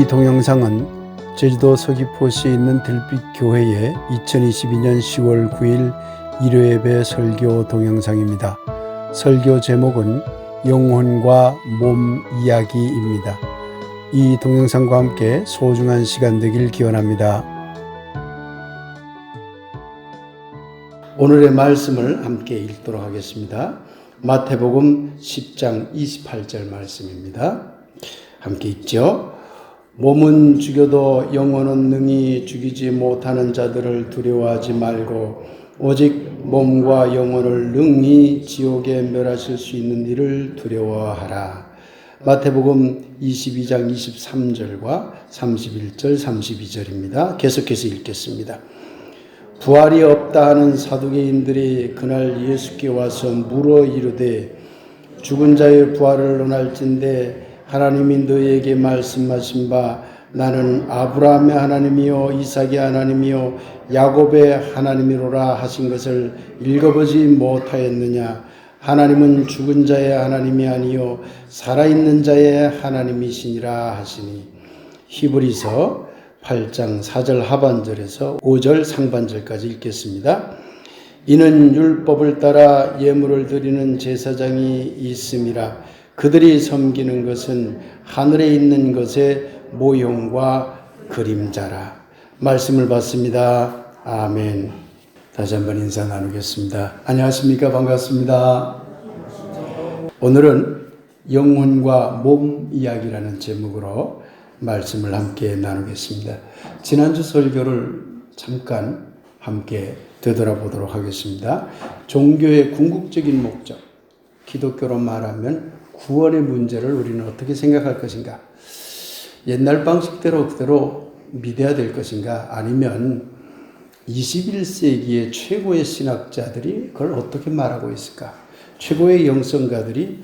동영상은 제주도 서귀포시에 있는 들빛교회의 2022년 10월 9일 일요예배 설교 동영상입니다. 설교 제목은 영혼과 몸 이야기입니다. 이 동영상과 함께 소중한 시간 되길 기원합니다. 오늘의 말씀을 함께 읽도록 하겠습니다. 마태복음 10장 28절 말씀입니다. 함께 읽죠. 몸은 죽여도 영혼은 능히 죽이지 못하는 자들을 두려워하지 말고 오직 몸과 영혼을 능히 지옥에 멸하실 수 있는 이를 두려워하라. 마태복음 22장 23절과 31절 32절입니다. 계속해서 읽겠습니다. 부활이 없다 하는 사두개인들이 그날 예수께 와서 물어 이르되 죽은 자의 부활을 논할진대 하나님이 너희에게 말씀하신 바 나는 아브라함의 하나님이요 이삭의 하나님이요 야곱의 하나님이로라 하신 것을 읽어보지 못하였느냐. 하나님은 죽은 자의 하나님이 아니요 살아있는 자의 하나님이시니라 하시니. 히브리서 8장 4절 하반절에서 5절 상반절까지 읽겠습니다. 이는 율법을 따라 예물을 드리는 제사장이 있음이라. 그들이 섬기는 것은 하늘에 있는 것의 모형과 그림자라. 말씀을 받습니다. 아멘. 다시 한번 인사 나누겠습니다. 안녕하십니까? 반갑습니다. 오늘은 영혼과 몸 이야기라는 제목으로 말씀을 함께 나누겠습니다. 지난주 설교를 잠깐 함께 되돌아보도록 하겠습니다. 종교의 궁극적인 목적, 기독교로 말하면 구원의 문제를 우리는 어떻게 생각할 것인가? 옛날 방식대로 그대로 믿어야 될 것인가? 아니면 21세기의 최고의 신학자들이 그걸 어떻게 말하고 있을까? 최고의 영성가들이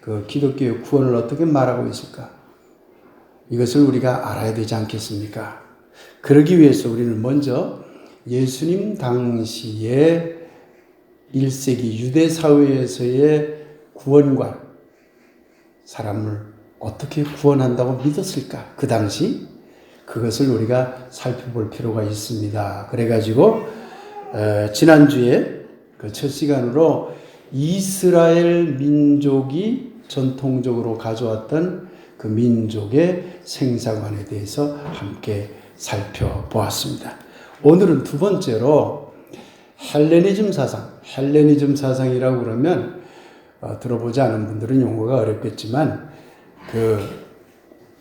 그 기독교의 구원을 어떻게 말하고 있을까? 이것을 우리가 알아야 되지 않겠습니까? 그러기 위해서 우리는 먼저 예수님 당시의 1세기 유대 사회에서의 구원관, 사람을 어떻게 구원한다고 믿었을까? 그 당시 그것을 우리가 살펴볼 필요가 있습니다. 그래가지고 지난주에 그 첫 시간으로 이스라엘 민족이 전통적으로 가져왔던 그 민족의 생사관에 대해서 함께 살펴보았습니다. 오늘은 두 번째로 헬레니즘 사상, 헬레니즘 사상이라고 그러면 들어보지 않은 분들은 용어가 어렵겠지만 그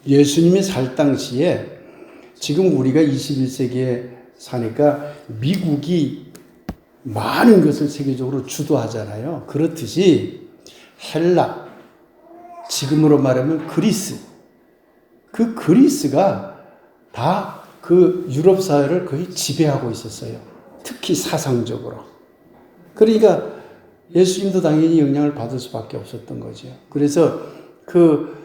예수님이 살 당시에 지금 우리가 21세기에 사니까 미국이 많은 것을 세계적으로 주도하잖아요. 그렇듯이 헬라, 지금으로 말하면 그리스, 그 그리스가 다 그 유럽 사회를 거의 지배하고 있었어요. 특히 사상적으로. 그러니까 예수님도 당연히 영향을 받을 수밖에 없었던 거죠. 그래서 그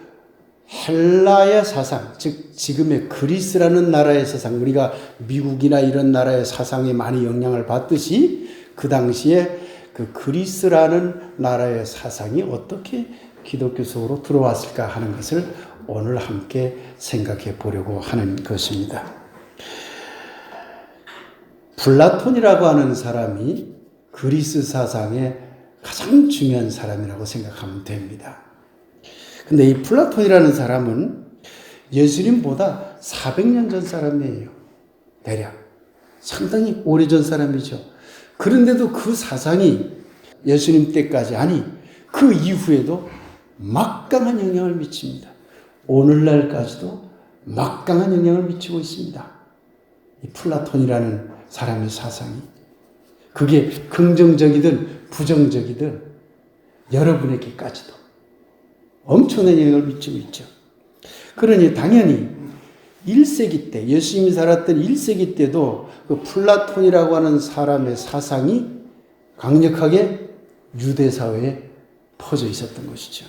헬라의 사상, 즉 지금의 그리스라는 나라의 사상, 우리가 미국이나 이런 나라의 사상에 많이 영향을 받듯이 그 당시에 그 그리스라는 나라의 사상이 어떻게 기독교 속으로 들어왔을까 하는 것을 오늘 함께 생각해 보려고 하는 것입니다. 플라톤이라고 하는 사람이 그리스 사상의 가장 중요한 사람이라고 생각하면 됩니다. 근데 이 플라톤이라는 사람은 예수님보다 400년 전 사람이에요. 대략. 상당히 오래전 사람이죠. 그런데도 그 사상이 예수님 때까지, 아니 그 이후에도 막강한 영향을 미칩니다. 오늘날까지도 막강한 영향을 미치고 있습니다. 이 플라톤이라는 사람의 사상이. 그게 긍정적이든 부정적이든 여러분에게까지도 엄청난 영향을 미치고 있죠. 그러니 당연히 1세기 때, 예수님이 살았던 1세기 때도 그 플라톤이라고 하는 사람의 사상이 강력하게 유대 사회에 퍼져 있었던 것이죠.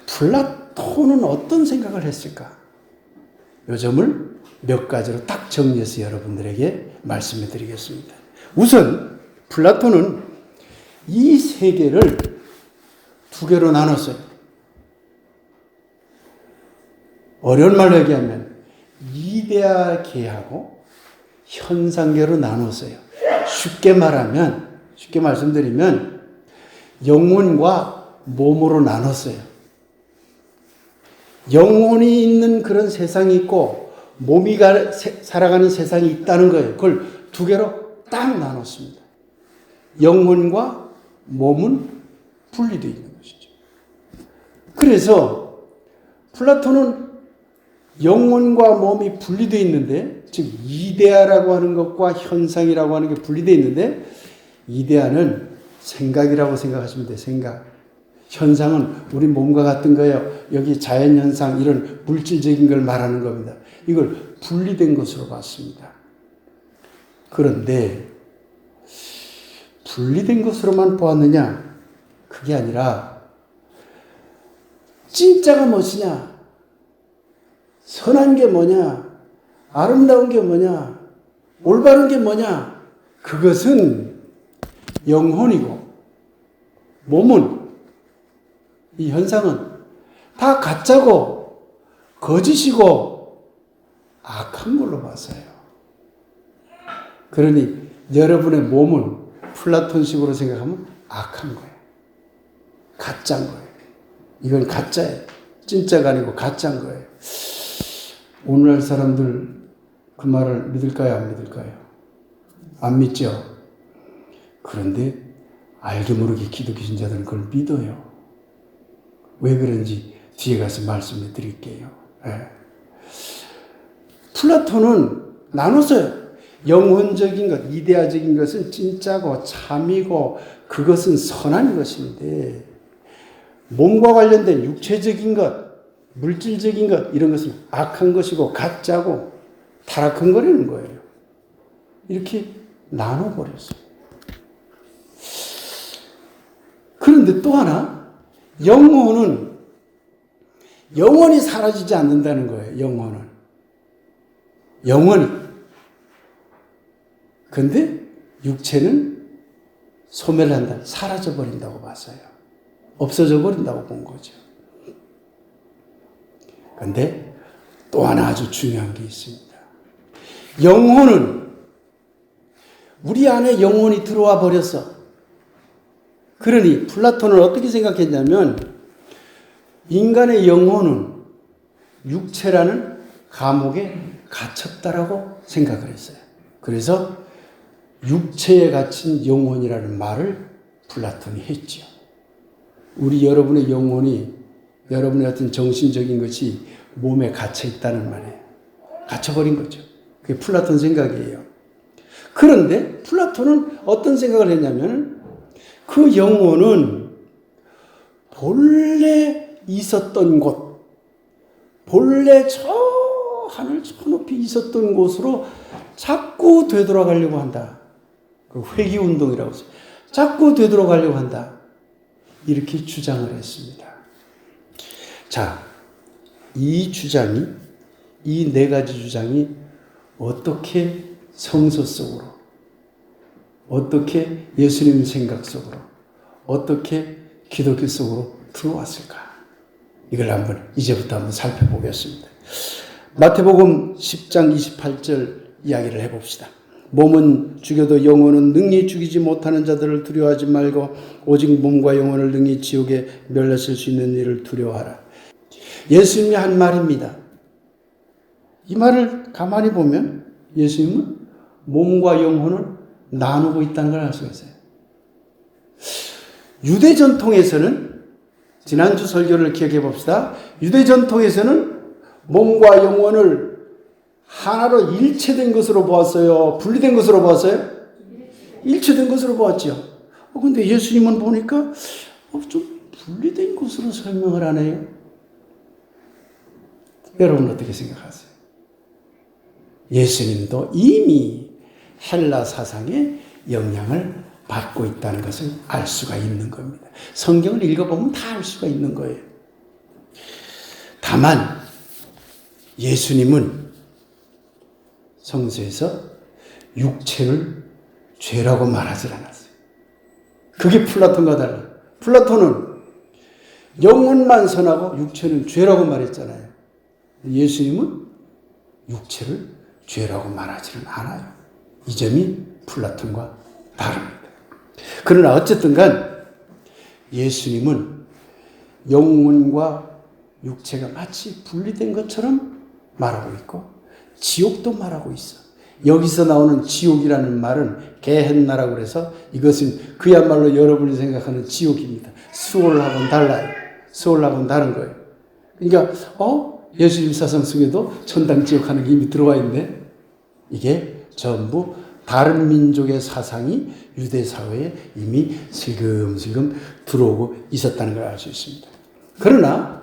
플라톤은 어떤 생각을 했을까? 이 점을 몇 가지로 딱 정리해서 여러분들에게 말씀해 드리겠습니다. 우선 플라톤은 이 세계를 두 개로 나눴어요. 어려운 말로 얘기하면 이데아계하고 현상계로 나눴어요. 쉽게 말씀드리면 영혼과 몸으로 나눴어요. 영혼이 있는 그런 세상이 있고 몸이 살아가는 세상이 있다는 거예요. 그걸 두 개로 딱 나눴습니다. 영혼과 몸은 분리되어 있는 것이죠. 그래서 플라톤은 영혼과 몸이 분리되어 있는데, 즉 이데아라고 하는 것과 현상이라고 하는 게 분리되어 있는데, 이데아는 생각이라고 생각하시면 돼요. 생각. 현상은 우리 몸과 같은 거예요. 여기 자연현상, 이런 물질적인 걸 말하는 겁니다. 이걸 분리된 것으로 봤습니다. 그런데 분리된 것으로만 보았느냐? 그게 아니라 진짜가 무엇이냐? 선한 게 뭐냐? 아름다운 게 뭐냐? 올바른 게 뭐냐? 그것은 영혼이고 몸은, 이 현상은 다 가짜고 거짓이고 악한 걸로 봤어요. 그러니 여러분의 몸은 플라톤식으로 생각하면 악한 거예요. 가짜인 거예요. 이건 가짜예요. 진짜가 아니고 가짜인 거예요. 오늘날 사람들 그 말을 믿을까요? 안 믿을까요? 안 믿죠? 그런데 알게 모르게 기독교 신자들은 그걸 믿어요. 왜 그런지 뒤에 가서 말씀해 드릴게요. 네. 플라톤은 나눴어요. 영혼적인 것, 이데아적인 것은 진짜고 참이고 그것은 선한 것인데, 몸과 관련된 육체적인 것, 물질적인 것, 이런 것은 악한 것이고 가짜고 타락한거리는 거예요. 이렇게 나눠버렸어요. 그런데 또 하나, 영혼이 사라지지 않는다는 거예요. 영혼이. 근데 육체는 소멸한다, 사라져버린다고 봤어요. 없어져 버린다고 본 거죠. 근데 또 하나 아주 중요한 게 있습니다. 영혼은, 우리 안에 영혼이 들어와 버렸어. 그러니 플라톤은 어떻게 생각했냐면, 인간의 영혼은 육체라는 감옥에 갇혔다라고 생각을 했어요. 그래서 육체에 갇힌 영혼이라는 말을 플라톤이 했죠. 여러분의 영혼이, 여러분의 어떤 정신적인 것이 몸에 갇혀 있다는 말이에요. 갇혀버린 거죠. 그게 플라톤 생각이에요. 그런데 플라톤은 어떤 생각을 했냐면, 그 영혼은 본래 있었던 곳, 본래 저 하늘 저 높이 있었던 곳으로 자꾸 되돌아가려고 한다. 그 회귀운동이라고 해서 자꾸 되돌아가려고 한다. 이렇게 주장을 했습니다. 자, 이 네 가지 주장이 어떻게 성서 속으로, 어떻게 예수님 생각 속으로, 어떻게 기독교 속으로 들어왔을까? 이걸 이제부터 한번 살펴보겠습니다. 마태복음 10장 28절 이야기를 해봅시다. 몸은 죽여도 영혼은 능히 죽이지 못하는 자들을 두려워하지 말고 오직 몸과 영혼을 능히 지옥에 멸하실 수 있는 일을 두려워하라. 예수님이 한 말입니다. 이 말을 가만히 보면 예수님은 몸과 영혼을 나누고 있다는 걸 알 수가 있어요. 유대 전통에서는, 지난주 설교를 기억해 봅시다. 유대 전통에서는 몸과 영혼을 하나로 일체된 것으로 보았어요? 분리된 것으로 보았어요? 일체된 것으로 보았죠. 근데 예수님은 보니까 좀 분리된 것으로 설명을 하네요. 여러분 어떻게 생각하세요? 예수님도 이미 헬라 사상의 영향을 받고 있다는 것을 알 수가 있는 겁니다. 성경을 읽어보면 다 알 수가 있는 거예요. 다만 예수님은 성서에서 육체를 죄라고 말하지 않았어요. 그게 플라톤과 달라요. 플라톤은 영혼만 선하고 육체는 죄라고 말했잖아요. 예수님은 육체를 죄라고 말하지는 않아요. 이 점이 플라톤과 다릅니다. 그러나 어쨌든 간 예수님은 영혼과 육체가 마치 분리된 것처럼 말하고 있고 지옥도 말하고 있어. 여기서 나오는 지옥이라는 말은 게헨나라고 그래서 이것은 그야말로 여러분이 생각하는 지옥입니다. 수월하고는 달라요. 수월하고는 다른 거예요. 그러니까 예수님 사상 속에도 천당 지옥하는 게 이미 들어와 있네. 이게 전부 다른 민족의 사상이 유대 사회에 이미 슬금슬금 들어오고 있었다는 걸 알 수 있습니다. 그러나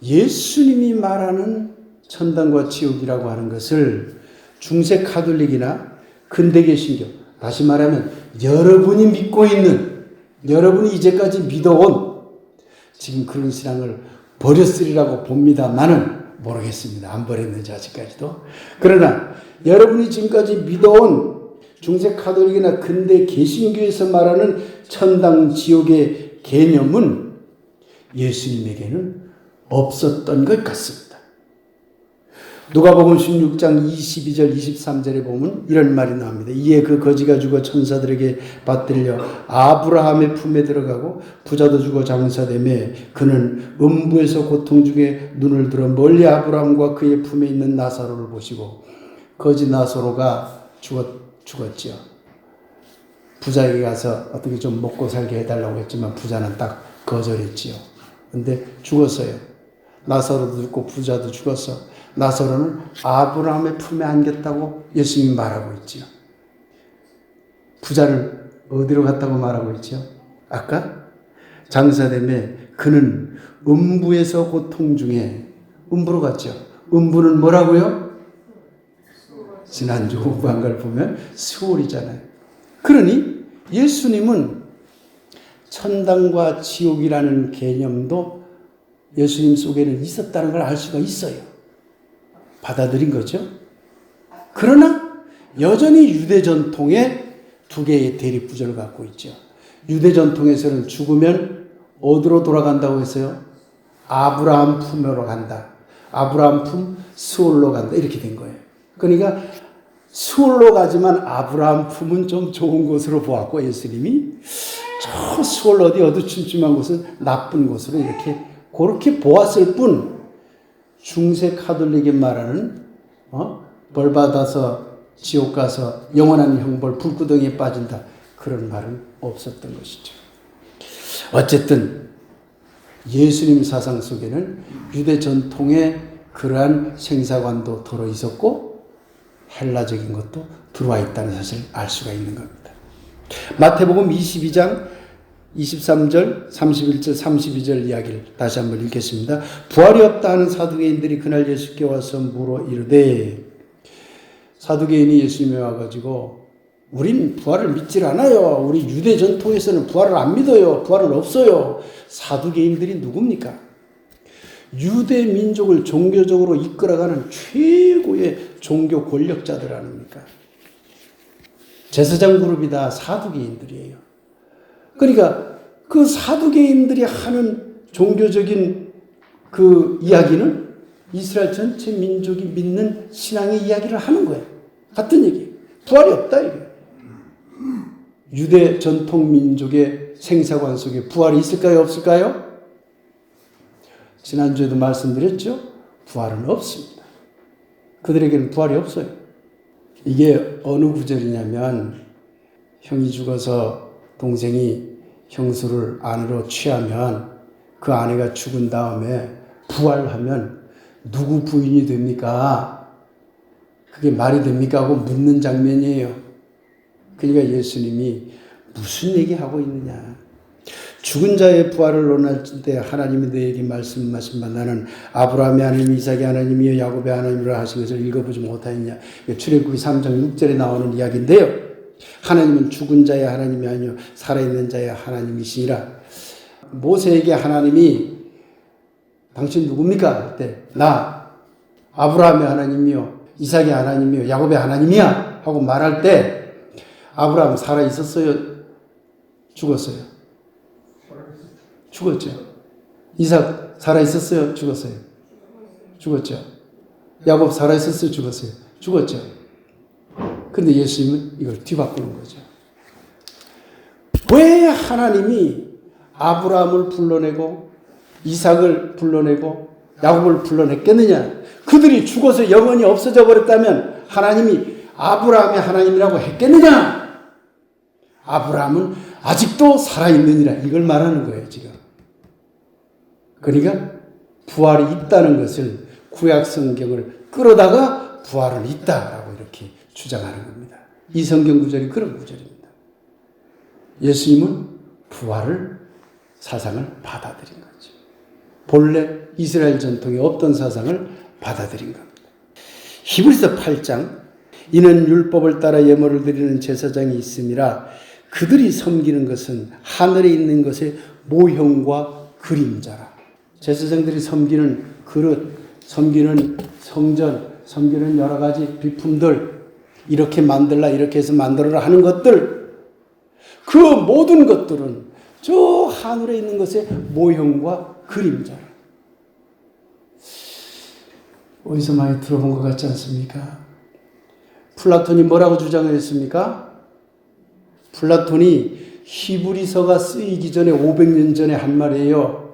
예수님이 말하는 천당과 지옥이라고 하는 것을 중세 카톨릭이나 근대 개신교, 다시 말하면 여러분이 믿고 있는, 여러분이 이제까지 믿어온 지금 그런 신앙을 버렸으리라고 봅니다만은 모르겠습니다. 안 버렸는지 아직까지도. 그러나 여러분이 지금까지 믿어온 중세 카톨릭이나 근대 개신교에서 말하는 천당 지옥의 개념은 예수님에게는 없었던 것 같습니다. 누가복음 16장 22절 23절에 보면 이런 말이 나옵니다. 이에 그 거지가 죽어 천사들에게 받들려 아브라함의 품에 들어가고 부자도 죽어 장사되매 그는 음부에서 고통 중에 눈을 들어 멀리 아브라함과 그의 품에 있는 나사로를 보시고 거지 나사로가 죽었지요. 부자에게 가서 어떻게 좀 먹고 살게 해달라고 했지만 부자는 딱 거절했지요. 근데 죽었어요. 나사로도 죽고 부자도 죽었어. 나사로는 아브라함의 품에 안겼다고 예수님이 말하고 있지요. 부자를 어디로 갔다고 말하고 있죠? 아까 장사되매 그는 음부에서 고통 중에 음부로 갔죠. 음부는 뭐라고요? 지난주 후반가를 보면 수월이잖아요. 그러니 예수님은 천당과 지옥이라는 개념도 예수님 속에는 있었다는 걸 알 수가 있어요. 받아들인 거죠. 그러나 여전히 유대 전통에 두 개의 대립구조를 갖고 있죠. 유대 전통에서는 죽으면 어디로 돌아간다고 했어요? 아브라함 품으로 간다. 아브라함 품 수월로 간다. 이렇게 된 거예요. 그러니까 수월로 가지만 아브라함 품은 좀 좋은 곳으로 보았고 예수님이 저 수월 어디 어두침침한 곳은 나쁜 곳으로 이렇게 그렇게 보았을 뿐 중세 카톨릭이 말하는 벌 받아서 지옥 가서 영원한 형벌 불구덩이에 빠진다 그런 말은 없었던 것이죠. 어쨌든 예수님 사상 속에는 유대 전통의 그러한 생사관도 들어 있었고 헬라적인 것도 들어와 있다는 사실을 알 수가 있는 겁니다. 마태복음 22장 23절, 31절, 32절 이야기를 다시 한번 읽겠습니다. 부활이 없다 하는 사두개인들이 그날 예수께 와서 물어 이르되, 사두개인이 예수님에 와가지고 우린 부활을 믿질 않아요. 우리 유대 전통에서는 부활을 안 믿어요. 부활은 없어요. 사두개인들이 누굽니까? 유대 민족을 종교적으로 이끌어가는 최고의 종교 권력자들 아닙니까? 제사장 그룹이 다 사두개인들이에요. 그러니까 그 사두개인들이 하는 종교적인 그 이야기는 이스라엘 전체 민족이 믿는 신앙의 이야기를 하는 거예요. 같은 얘기예요. 부활이 없다 이거예요. 유대 전통 민족의 생사관 속에 부활이 있을까요? 없을까요? 지난주에도 말씀드렸죠? 부활은 없습니다. 그들에게는 부활이 없어요. 이게 어느 구절이냐면 형이 죽어서 동생이 형수를 아내로 취하면 그 아내가 죽은 다음에 부활하면 누구 부인이 됩니까? 그게 말이 됩니까? 하고 묻는 장면이에요. 그러니까 예수님이 무슨 얘기하고 있느냐. 죽은 자의 부활을 논할 때 하나님이 너에게 말씀하신 바 나는 아브라함의 하나님, 이삭의 하나님이여 야곱의 하나님이라 하신 것을 읽어보지 못하였냐. 출애굽기 3장 6절에 나오는 이야기인데요. 하나님은 죽은 자의 하나님이 아니요 살아있는 자의 하나님이시니라. 모세에게 하나님이 당신 누굽니까? 할 때 나 아브라함의 하나님이요 이삭의 하나님이요 야곱의 하나님이야 하고 말할 때 아브라함 살아있었어요? 죽었어요? 죽었죠. 이삭 살아있었어요? 죽었어요? 죽었죠. 야곱 살아있었어요? 죽었어요? 죽었죠. 근데 예수님은 이걸 뒤바꾸는 거죠. 왜 하나님이 아브라함을 불러내고 이삭을 불러내고 야곱을 불러냈겠느냐? 그들이 죽어서 영원히 없어져 버렸다면 하나님이 아브라함의 하나님이라고 했겠느냐? 아브라함은 아직도 살아있느니라. 이걸 말하는 거예요, 지금. 그러니까 부활이 있다는 것을 구약 성경을 끌어다가 부활은 있다라고 이렇게 주장하는 겁니다. 이 성경 구절이 그런 구절입니다. 예수님은 부활을 사상을 받아들인 거죠. 본래 이스라엘 전통에 없던 사상을 받아들인 겁니다. 히브리서 8장 이는 율법을 따라 예물을 드리는 제사장이 있음이라 그들이 섬기는 것은 하늘에 있는 것의 모형과 그림자라. 제사장들이 섬기는 그릇, 섬기는 성전, 섬기는 여러 가지 비품들 이렇게 만들라 이렇게 해서 만들어라 하는 것들 그 모든 것들은 저 하늘에 있는 것의 모형과 그림자라. 어디서 많이 들어본 것 같지 않습니까? 플라톤이 뭐라고 주장했습니까? 플라톤이 히브리서가 쓰이기 전에 500년 전에 한 말이에요.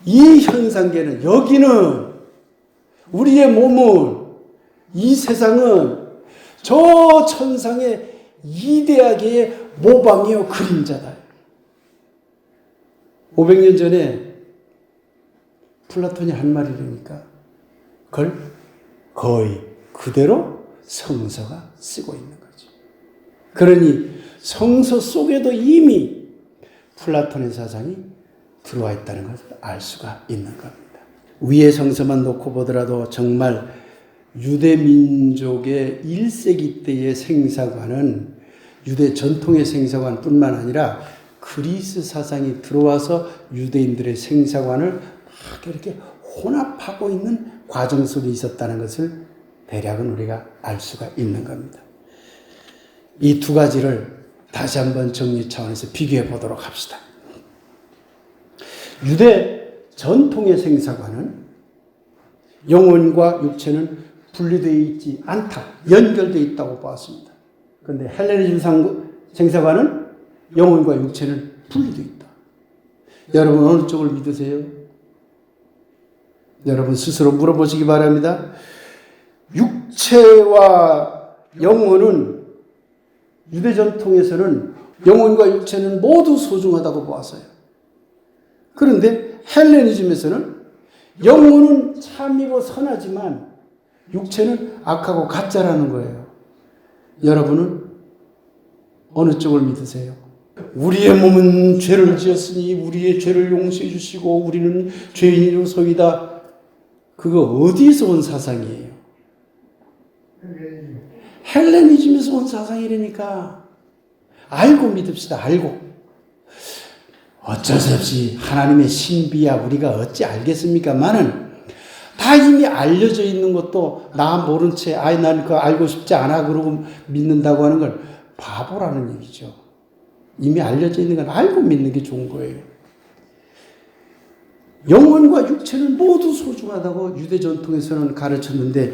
이 현상계는 여기는 우리의 몸은 이 세상은 저 천상의 이데아계의 모방이요 그림자다. 500년 전에 플라톤이 한 말이니까 그걸 거의 그대로 성서가 쓰고 있는 거죠. 그러니 성서 속에도 이미 플라톤의 사상이 들어와 있다는 것을 알 수가 있는 겁니다. 위의 성서만 놓고 보더라도 정말 유대 민족의 1세기 때의 생사관은 유대 전통의 생사관뿐만 아니라 그리스 사상이 들어와서 유대인들의 생사관을 막 이렇게 혼합하고 있는 과정 속에 있었다는 것을 대략은 우리가 알 수가 있는 겁니다. 이 두 가지를 다시 한번 정리 차원에서 비교해 보도록 합시다. 유대 전통의 생사관은 영혼과 육체는 분리되어 있지 않다. 연결되어 있다고 보았습니다. 그런데 헬레니즘 생사관은 영혼과 육체는 분리되어 있다. 여러분 어느 쪽을 믿으세요? 여러분 스스로 물어보시기 바랍니다. 육체와 영혼은 유대 전통에서는 영혼과 육체는 모두 소중하다고 보았어요. 그런데 헬레니즘에서는 영혼은 참이고 선하지만 육체는 악하고 가짜라는 거예요. 여러분은 어느 쪽을 믿으세요? 우리의 몸은 죄를 지었으니 우리의 죄를 용서해 주시고 우리는 죄인으로소이다. 그거 어디서 온 사상이에요? 헬레니즘에서 온 사상이라니까. 알고 믿읍시다. 알고. 어쩔 수 없이 하나님의 신비야 우리가 어찌 알겠습니까만은 다 이미 알려져 있는 것도 나 모른 채 난 그거 알고 싶지 않아 그러고 믿는다고 하는 건 바보라는 얘기죠. 이미 알려져 있는 건 알고 믿는 게 좋은 거예요. 영혼과 육체는 모두 소중하다고 유대 전통에서는 가르쳤는데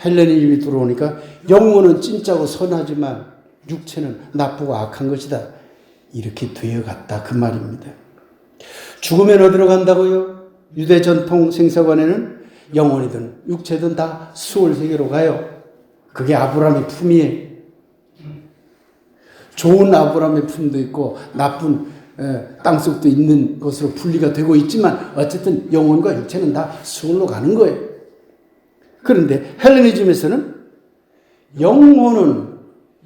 헬레니즘이 들어오니까 영혼은 진짜고 선하지만 육체는 나쁘고 악한 것이다. 이렇게 되어갔다 그 말입니다. 죽으면 어디로 간다고요? 유대 전통 생사관에는 영혼이든 육체든 다 수월 세계로 가요. 그게 아브라함의 품이에요. 좋은 아브라함의 품도 있고 나쁜 땅속도 있는 것으로 분리가 되고 있지만 어쨌든 영혼과 육체는 다 수월로 가는 거예요. 그런데 헬레니즘에서는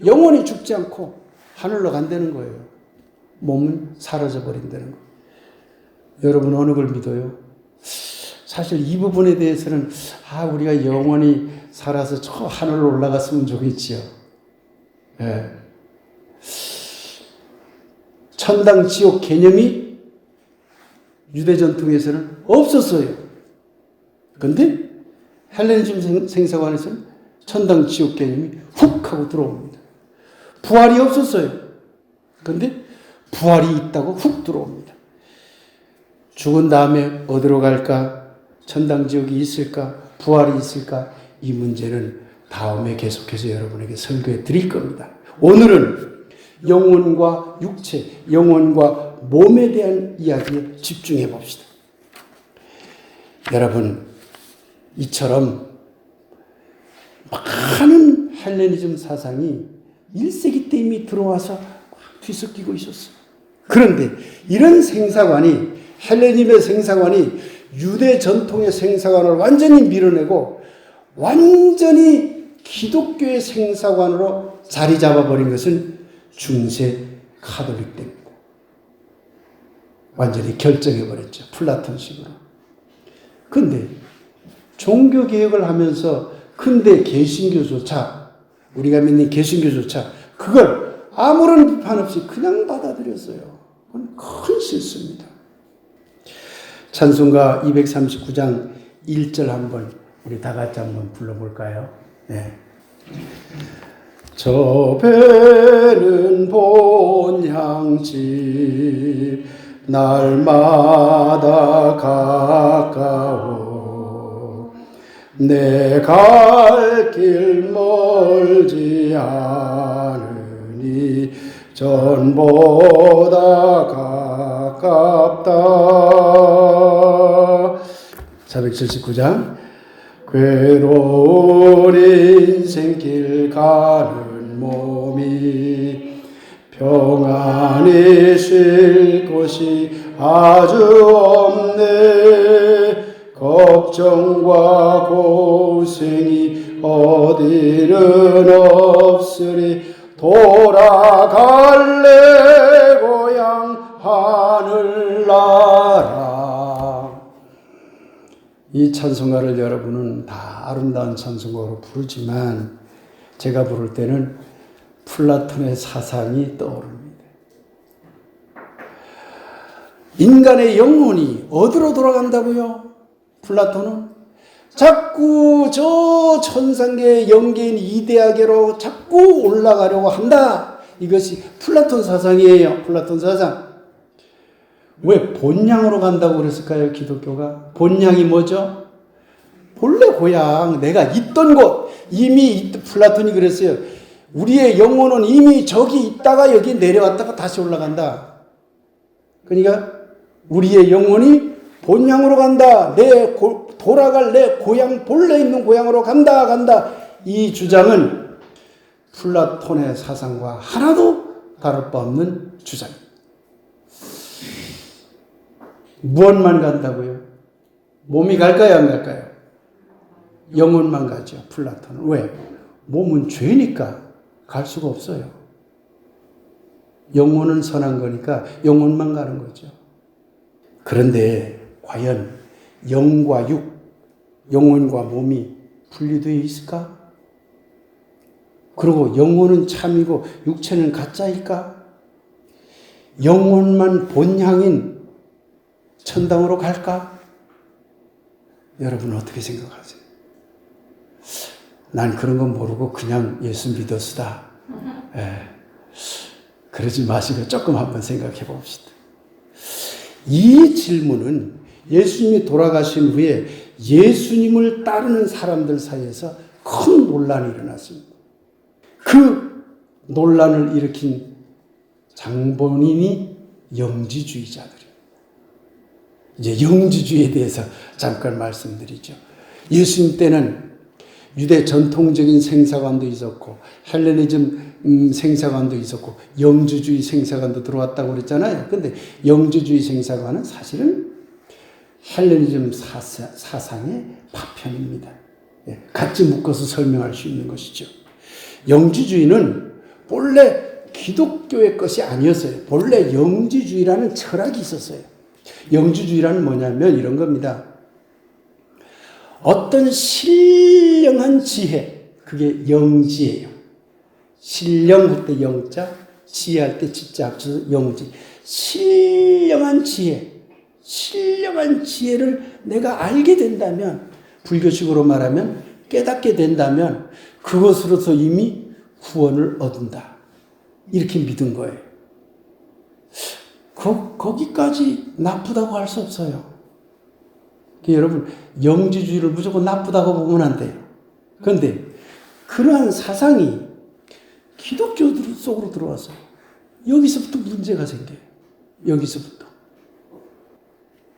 영혼이 죽지 않고 하늘로 간다는 거예요. 몸은 사라져 버린다는 거. 여러분 어느 걸 믿어요? 사실 이 부분에 대해서는 우리가 영원히 살아서 저 하늘로 올라갔으면 좋겠지요. 예. 천당 지옥 개념이 유대 전통에서는 없었어요. 그런데 헬레니즘 생사관에서는 천당 지옥 개념이 훅 하고 들어옵니다. 부활이 없었어요. 그런데 부활이 있다고 훅 들어옵니다. 죽은 다음에 어디로 갈까? 천당 지옥이 있을까? 부활이 있을까? 이 문제는 다음에 계속해서 여러분에게 설교해 드릴 겁니다. 오늘은 영혼과 육체, 영혼과 몸에 대한 이야기에 집중해 봅시다. 여러분, 이처럼 많은 헬레니즘 사상이 1세기 때 이미 들어와서 뒤섞이고 있었어요. 그런데 이런 생사관이, 헬레니즘의 생사관이 유대 전통의 생사관을 완전히 밀어내고 완전히 기독교의 생사관으로 자리 잡아버린 것은 중세 카톨릭 때입니다. 완전히 결정해버렸죠. 플라톤식으로. 근데 종교개혁을 하면서 근데 개신교조차, 우리가 믿는 개신교조차 그걸 아무런 비판 없이 그냥 받아들였어요. 그건 큰 실수입니다. 찬송가 239장 1절 한번 우리 다 같이 한번 불러볼까요? 네. 저 배는 본향집 날마다 가까워 내 갈 길 멀지 않으니 전보다 가깝다. 479장 괴로운 인생길 가는 몸이 평안히 쉴 곳이 아주 없네. 걱정과 고생이 어디는 없으리 돌아갈래 고향 하늘나라. 이 찬송가를 여러분은 다 아름다운 찬송가로 부르지만 제가 부를 때는 플라톤의 사상이 떠오릅니다. 인간의 영혼이 어디로 돌아간다고요? 플라톤은 자꾸 저 천상계 영계인 이데아계로 자꾸 올라가려고 한다. 이것이 플라톤 사상이에요. 플라톤 사상. 왜 본향으로 간다고 그랬을까요? 기독교가. 본향이 뭐죠? 본래 고향, 내가 있던 곳. 이미 플라톤이 그랬어요. 우리의 영혼은 이미 저기 있다가 여기 내려왔다가 다시 올라간다. 그러니까 우리의 영혼이 본향으로 간다. 돌아갈 내 고향, 본래 있는 고향으로 간다. 이 주장은 플라톤의 사상과 하나도 다를 바 없는 주장입니다. 무엇만 간다고요? 몸이 갈까요, 안 갈까요? 영혼만 가죠, 플라톤은. 왜? 몸은 죄니까 갈 수가 없어요. 영혼은 선한 거니까 영혼만 가는 거죠. 그런데 과연 영과 육, 영혼과 몸이 분리되어 있을까? 그리고 영혼은 참이고 육체는 가짜일까? 영혼만 본향인 천당으로 갈까? 여러분 어떻게 생각하세요? 난 그런 건 모르고 그냥 예수 믿었으다. 그러지 마시고 조금 한번 생각해 봅시다. 이 질문은 예수님이 돌아가신 후에 예수님을 따르는 사람들 사이에서 큰 논란이 일어났습니다. 그 논란을 일으킨 장본인이 영지주의자들입니다. 이제 영지주의에 대해서 잠깐 말씀드리죠. 예수님 때는 유대 전통적인 생사관도 있었고 헬레니즘 생사관도 있었고 영지주의 생사관도 들어왔다고 그랬잖아요. 근데 영지주의 생사관은 사실은 헬레니즘 사상의 파편입니다. 같이 묶어서 설명할 수 있는 것이죠. 영지주의는 본래 기독교의 것이 아니었어요. 본래 영지주의라는 철학이 있었어요. 영지주의라는 뭐냐면 이런 겁니다. 어떤 신령한 지혜, 그게 영지예요. 신령할 때 영자, 지혜할 때 지자 합쳐서 영지. 신령한 지혜, 신령한 지혜를 내가 알게 된다면, 불교식으로 말하면 깨닫게 된다면 그것으로서 이미 구원을 얻는다. 이렇게 믿은 거예요. 거기까지 나쁘다고 할 수 없어요. 여러분, 영지주의를 무조건 나쁘다고 보면 안 돼요. 그런데 그러한 사상이 기독교 속으로 들어와서 여기서부터 문제가 생겨요. 여기서부터.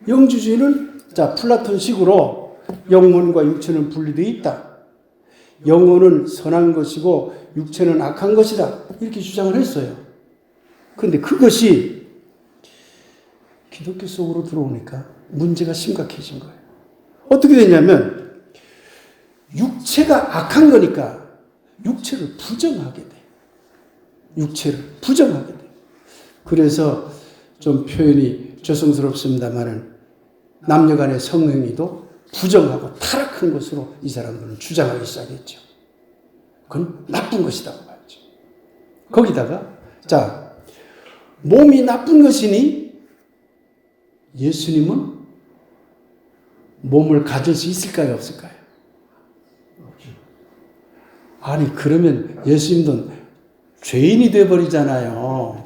영지주의는 플라톤식으로 영혼과 육체는 분리되어 있다. 영혼은 선한 것이고 육체는 악한 것이다. 이렇게 주장을 했어요. 그런데 그것이 기독교 속으로 들어오니까 문제가 심각해진 거예요. 어떻게 되냐면 육체가 악한 거니까 육체를 부정하게 돼. 육체를 부정하게 돼. 그래서 좀 표현이 죄송스럽습니다만은 남녀 간의 성행위도 부정하고 타락한 것으로 이 사람들은 주장하기 시작했죠. 그건 나쁜 것이라고 말이죠. 거기다가 몸이 나쁜 것이니 예수님은 몸을 가질 수 있을까요? 없을까요? 아니 그러면 예수님도 죄인이 되어버리잖아요.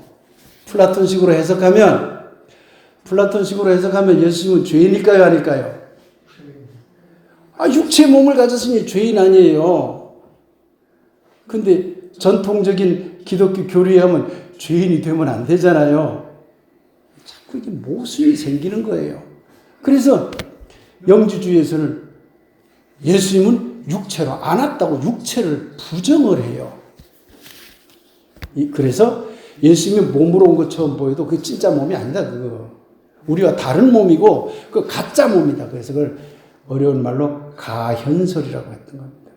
플라톤식으로 해석하면 예수님은 죄인일까요? 아닐까요? 육체의 몸을 가졌으니 죄인 아니에요. 근데 전통적인 기독교 교리에 하면 죄인이 되면 안 되잖아요. 자꾸 이게 모순이 생기는 거예요. 그래서 영지주의에서는 예수님은 육체로 안 왔다고 육체를 부정을 해요. 그래서 예수님이 몸으로 온 것처럼 보여도 그게 진짜 몸이 아니다. 그거. 우리와 다른 몸이고 그 가짜 몸이다. 그래서 그걸 어려운 말로 가현설이라고 했던 겁니다.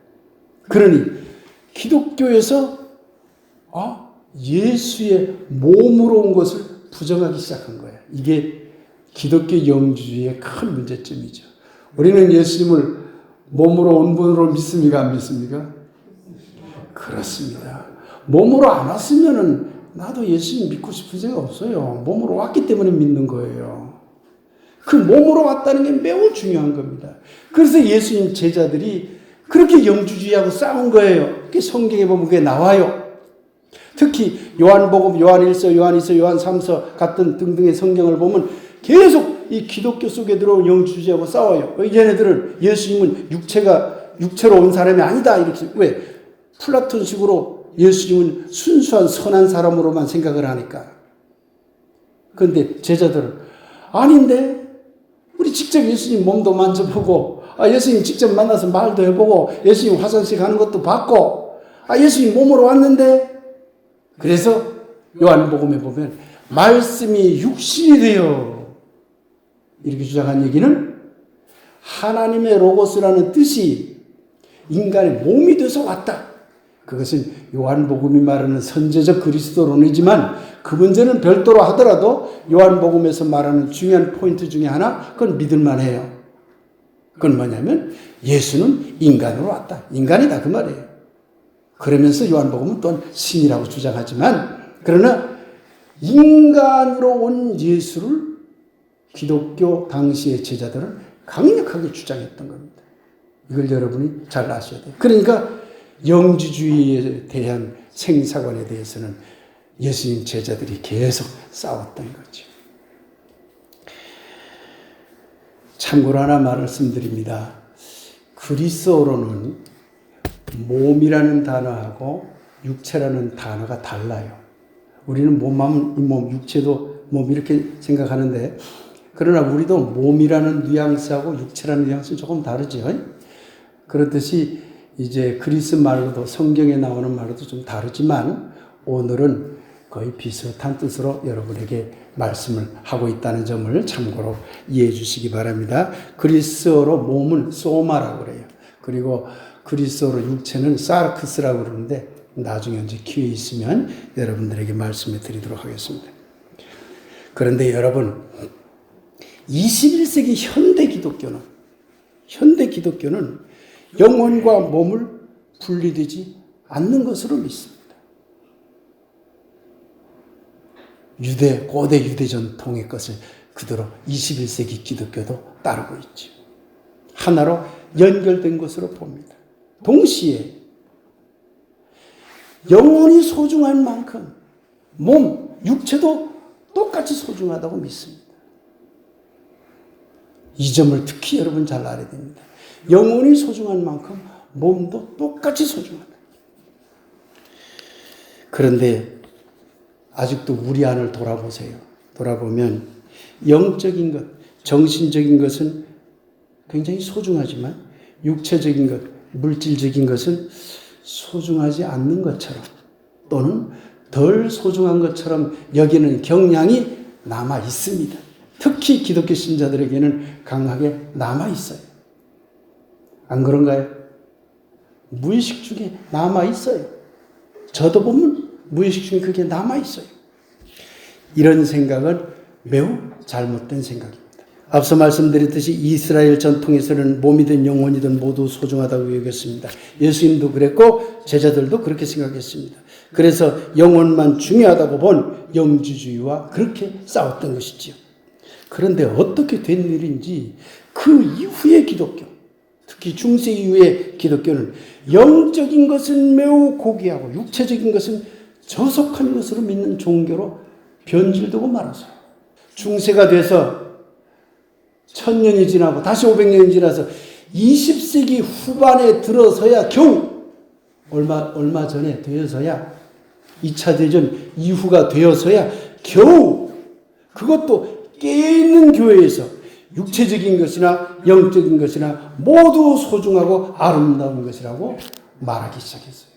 그러니 기독교에서 예수의 몸으로 온 것을 부정하기 시작한 거예요. 이게 기독교 영지주의의 큰 문제점이죠. 우리는 예수님을 몸으로 온 분으로 믿습니까? 안 믿습니까? 그렇습니다. 몸으로 안 왔으면은 나도 예수님 믿고 싶은 생각 없어요. 몸으로 왔기 때문에 믿는 거예요. 그 몸으로 왔다는 게 매우 중요한 겁니다. 그래서 예수님 제자들이 그렇게 영주주의하고 싸운 거예요. 그게 성경에 보면 그게 나와요. 특히 요한복음, 요한 1서, 요한 2서, 요한 3서 같은 등등의 성경을 보면 계속 이 기독교 속에 들어온 영주주의하고 싸워요. 얘네들은 예수님은 육체로 온 사람이 아니다. 이렇게. 왜? 플라톤식으로 예수님은 순수한 선한 사람으로만 생각을 하니까. 그런데 제자들은 아닌데 우리 직접 예수님 몸도 만져보고 예수님 직접 만나서 말도 해보고 예수님 화장실 가는 것도 봤고 예수님 몸으로 왔는데 그래서 요한복음에 보면 말씀이 육신이 되어 이렇게 주장한 얘기는 하나님의 로고스라는 뜻이 인간의 몸이 돼서 왔다. 그것은 요한복음이 말하는 선제적 그리스도론이지만 그 문제는 별도로 하더라도 요한복음에서 말하는 중요한 포인트 중에 하나 그건 믿을만 해요. 그건 뭐냐면 예수는 인간으로 왔다. 인간이다 그 말이에요. 그러면서 요한복음은 또한 신이라고 주장하지만 그러나 인간으로 온 예수를 기독교 당시의 제자들은 강력하게 주장했던 겁니다. 이걸 여러분이 잘 아셔야 돼요. 그러니까 영지주의에 대한 생사관에 대해서는 예수님 제자들이 계속 싸웠던 거죠. 참고로 하나 말씀드립니다. 그리스어로는 몸이라는 단어하고 육체라는 단어가 달라요. 우리는 몸, 육체도 몸 이렇게 생각하는데 그러나 우리도 몸이라는 뉘앙스하고 육체라는 뉘앙스는 조금 다르죠. 그렇듯이 이제 그리스 말로도 성경에 나오는 말로도 좀 다르지만 오늘은 거의 비슷한 뜻으로 여러분에게 말씀을 하고 있다는 점을 참고로 이해해 주시기 바랍니다. 그리스어로 몸은 소마라고 그래요. 그리고 그리스어로 육체는 사르크스라고 그러는데 나중에 이제 기회 있으면 여러분들에게 말씀해 드리도록 하겠습니다. 그런데 여러분 21세기 현대 기독교는 영혼과 몸을 분리되지 않는 것으로 믿습니다. 고대 유대 전통의 것을 그대로 21세기 기독교도 따르고 있죠. 하나로 연결된 것으로 봅니다. 동시에 영혼이 소중한 만큼 몸, 육체도 똑같이 소중하다고 믿습니다. 이 점을 특히 여러분 잘 알아야 됩니다. 영혼이 소중한 만큼 몸도 똑같이 소중하다. 그런데 아직도 우리 안을 돌아보세요. 돌아보면 영적인 것, 정신적인 것은 굉장히 소중하지만 육체적인 것, 물질적인 것은 소중하지 않는 것처럼 또는 덜 소중한 것처럼 여기는 경향이 남아 있습니다. 특히 기독교 신자들에게는 강하게 남아 있어요. 안 그런가요? 무의식 중에 남아 있어요. 저도 보면 무의식 중에 그게 남아 있어요. 이런 생각은 매우 잘못된 생각입니다. 앞서 말씀드렸듯이 이스라엘 전통에서는 몸이든 영혼이든 모두 소중하다고 여겼습니다. 예수님도 그랬고 제자들도 그렇게 생각했습니다. 그래서 영혼만 중요하다고 본 영주주의와 그렇게 싸웠던 것이지요. 그런데 어떻게 된 일인지 그 이후의 기독교, 특히 중세 이후의 기독교는 영적인 것은 매우 고귀하고 육체적인 것은 저속한 것으로 믿는 종교로 변질되고 말았어요. 중세가 돼서 1000년이 지나고 다시 500년이 지나서 20세기 후반에 들어서야 겨우 얼마 전에 되어서야 2차 대전 이후가 되어서야 겨우 그것도 깨어있는 교회에서 육체적인 것이나 영적인 것이나 모두 소중하고 아름다운 것이라고 말하기 시작했어요.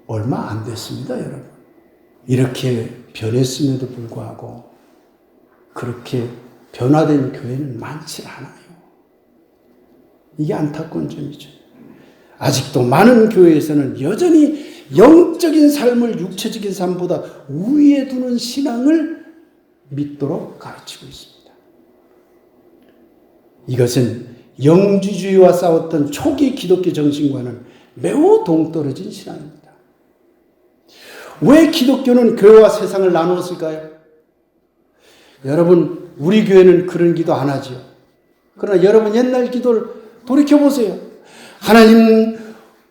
얼마 안 됐습니다, 여러분. 이렇게 변했음에도 불구하고 그렇게 변화된 교회는 많지 않아요. 이게 안타까운 점이죠. 아직도 많은 교회에서는 여전히 영적인 삶을 육체적인 삶보다 우위에 두는 신앙을 믿도록 가르치고 있습니다. 이것은 영주주의와 싸웠던 초기 기독교 정신과는 매우 동떨어진 신앙입니다. 왜 기독교는 교회와 세상을 나누었을까요? 여러분, 우리 교회는 그런 기도 안 하지요. 그러나 여러분 옛날 기도를 돌이켜보세요. 하나님,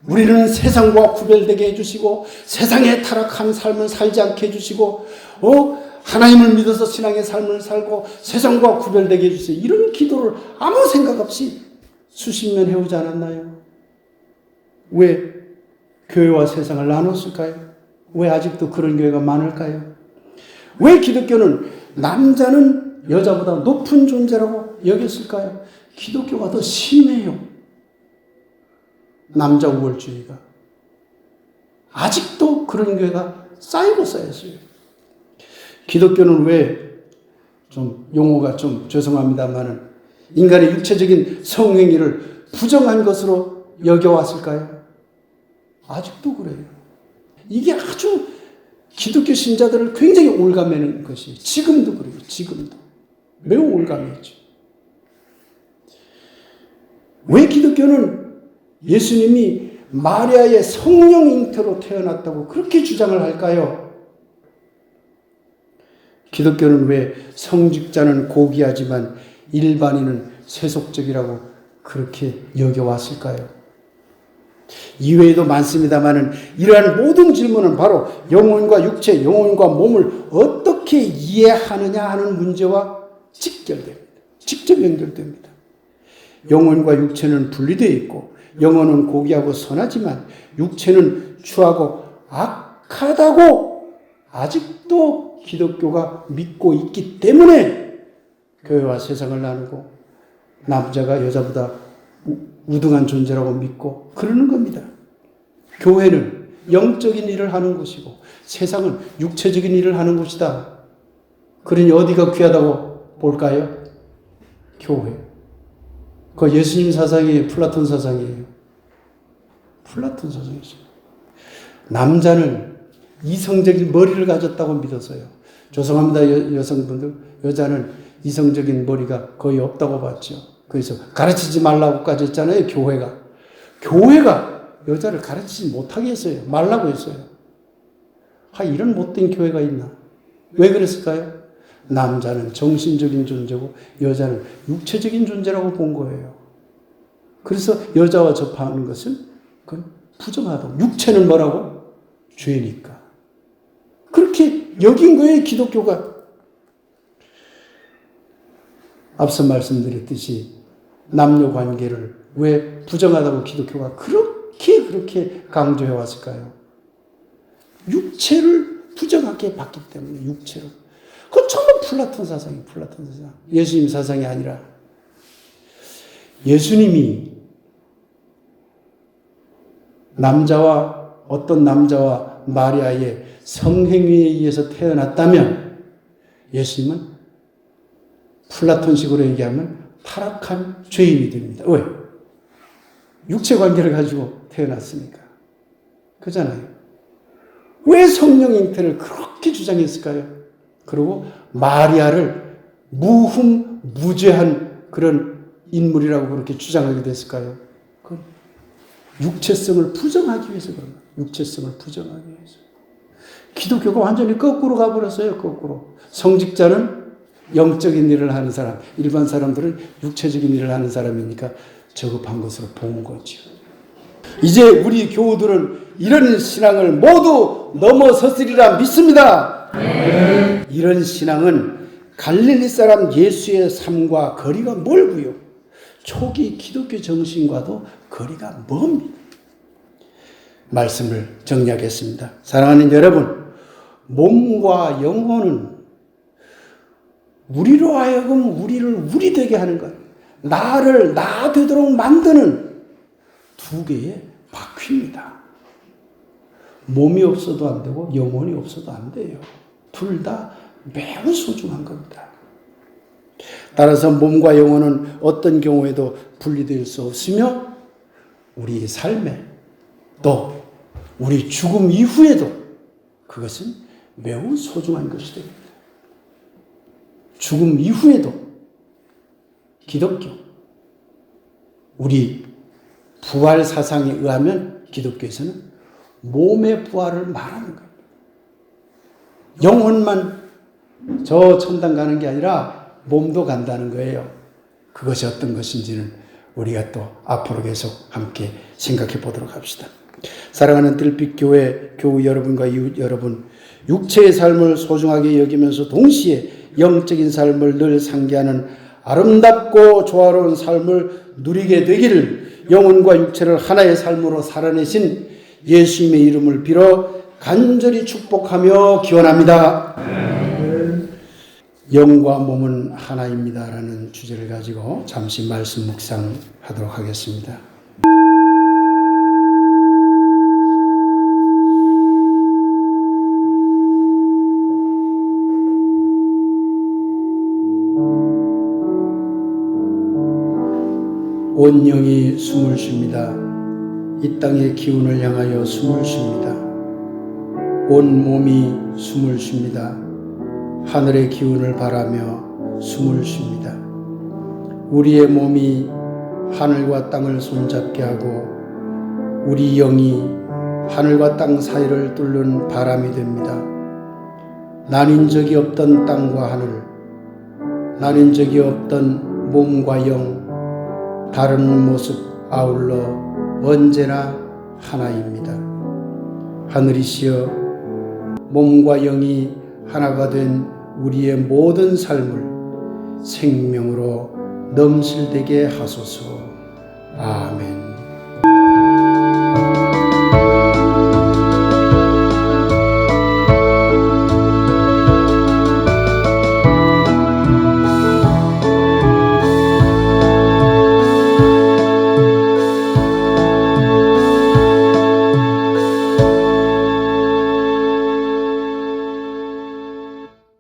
우리는 세상과 구별되게 해주시고 세상에 타락한 삶을 살지 않게 해주시고 하나님을 믿어서 신앙의 삶을 살고 세상과 구별되게 해주세요. 이런 기도를 아무 생각 없이 수십 년 해오지 않았나요? 왜 교회와 세상을 나눴을까요? 왜 아직도 그런 교회가 많을까요? 왜 기독교는 남자는 여자보다 높은 존재라고 여겼을까요? 기독교가 더 심해요. 남자 우월주의가. 아직도 그런 교회가 쌓이고 쌓였어요. 기독교는 왜 좀 용어가 좀 죄송합니다만은 인간의 육체적인 성행위를 부정한 것으로 여겨왔을까요? 아직도 그래요. 이게 아주 기독교 신자들을 굉장히 올가매는 것이 지금도 그래요. 지금도. 매우 올가매죠. 왜 기독교는 예수님이 마리아의 성령 잉태로 태어났다고 그렇게 주장을 할까요? 기독교는 왜 성직자는 고귀하지만 일반인은 세속적이라고 그렇게 여겨왔을까요? 이외에도 많습니다만은 이러한 모든 질문은 바로 영혼과 육체, 영혼과 몸을 어떻게 이해하느냐 하는 문제와 직결됩니다. 직접 연결됩니다. 영혼과 육체는 분리되어 있고 영혼은 고귀하고 선하지만 육체는 추하고 악하다고 아직도 기독교가 믿고 있기 때문에 교회와 세상을 나누고 남자가 여자보다 우등한 존재라고 믿고 그러는 겁니다. 교회는 영적인 일을 하는 곳이고 세상은 육체적인 일을 하는 곳이다. 그러니 어디가 귀하다고 볼까요? 교회. 그 예수님 사상이에요? 플라톤 사상이에요? 플라톤 사상이죠. 남자는 이성적인 머리를 가졌다고 믿어서요. 죄송합니다, 여성분들. 여자는 이성적인 머리가 거의 없다고 봤죠. 그래서 가르치지 말라고까지 했잖아요, 교회가. 교회가 여자를 가르치지 못하게 했어요. 말라고 했어요. 이런 못된 교회가 있나? 왜 그랬을까요? 남자는 정신적인 존재고 여자는 육체적인 존재라고 본 거예요. 그래서 여자와 접하는 것은 그건 부정하다고. 육체는 뭐라고? 죄니까. 그렇게 여긴 거예요, 기독교가. 앞서 말씀드렸듯이 남녀 관계를 왜 부정하다고 기독교가 그렇게 강조해 왔을까요? 육체를 부정하게 봤기 때문에, 육체를. 그건 전부 플라톤 사상이에요, 플라톤 사상. 예수님 사상이 아니라. 예수님이 어떤 남자와 마리아의 성행위에 의해서 태어났다면 예수님은 플라톤식으로 얘기하면 타락한 죄인이 됩니다. 왜? 육체 관계를 가지고 태어났으니까. 그잖아요. 왜 성령 잉태를 그렇게 주장했을까요? 그리고 마리아를 무흠무죄한 그런 인물이라고 그렇게 주장하게 됐을까요? 그건 육체성을 부정하기 위해서 그런 거예요. 육체성을 부정하기 위해서. 기독교가 완전히 거꾸로 가버렸어요. 거꾸로. 성직자는 영적인 일을 하는 사람, 일반 사람들은 육체적인 일을 하는 사람이니까 저급한 것으로 본 거죠. 이제 우리 교우들은 이런 신앙을 모두 넘어섰으리라 믿습니다. 이런 신앙은 갈릴리 사람 예수의 삶과 거리가 멀고요. 초기 기독교 정신과도 거리가 멉니다. 말씀을 정리하겠습니다. 사랑하는 여러분, 몸과 영혼은 우리로 하여금 우리를 우리 되게 하는 것, 나를 나 되도록 만드는 두 개의 바퀴입니다. 몸이 없어도 안 되고 영혼이 없어도 안 돼요. 둘 다 매우 소중한 겁니다. 따라서 몸과 영혼은 어떤 경우에도 분리될 수 없으며 우리 삶에 또 우리 죽음 이후에도 그것은 매우 소중한 것이 됩니다. 죽음 이후에도 기독교, 우리 부활 사상에 의하면 기독교에서는 몸의 부활을 말하는 거예요. 영혼만 저 천당 가는 게 아니라 몸도 간다는 거예요. 그것이 어떤 것인지는 우리가 또 앞으로 계속 함께 생각해 보도록 합시다. 사랑하는 뜰빛교회 교우 여러분과 이웃 여러분, 육체의 삶을 소중하게 여기면서 동시에 영적인 삶을 늘 상기하는 아름답고 조화로운 삶을 누리게 되기를 영혼과 육체를 하나의 삶으로 살아내신 예수님의 이름을 빌어 간절히 축복하며 기원합니다. 영과 몸은 하나입니다라는 주제를 가지고 잠시 말씀 묵상하도록 하겠습니다. 온 영이 숨을 쉽니다. 이 땅의 기운을 향하여 숨을 쉽니다. 온 몸이 숨을 쉽니다. 하늘의 기운을 바라며 숨을 쉽니다. 우리의 몸이 하늘과 땅을 손잡게 하고 우리 영이 하늘과 땅 사이를 뚫는 바람이 됩니다. 나뉜 적이 없던 땅과 하늘, 나뉜 적이 없던 몸과 영, 다른 모습 아울러 언제나 하나입니다. 하늘이시여, 몸과 영이 하나가 된 우리의 모든 삶을 생명으로 넘실되게 하소서. 아멘.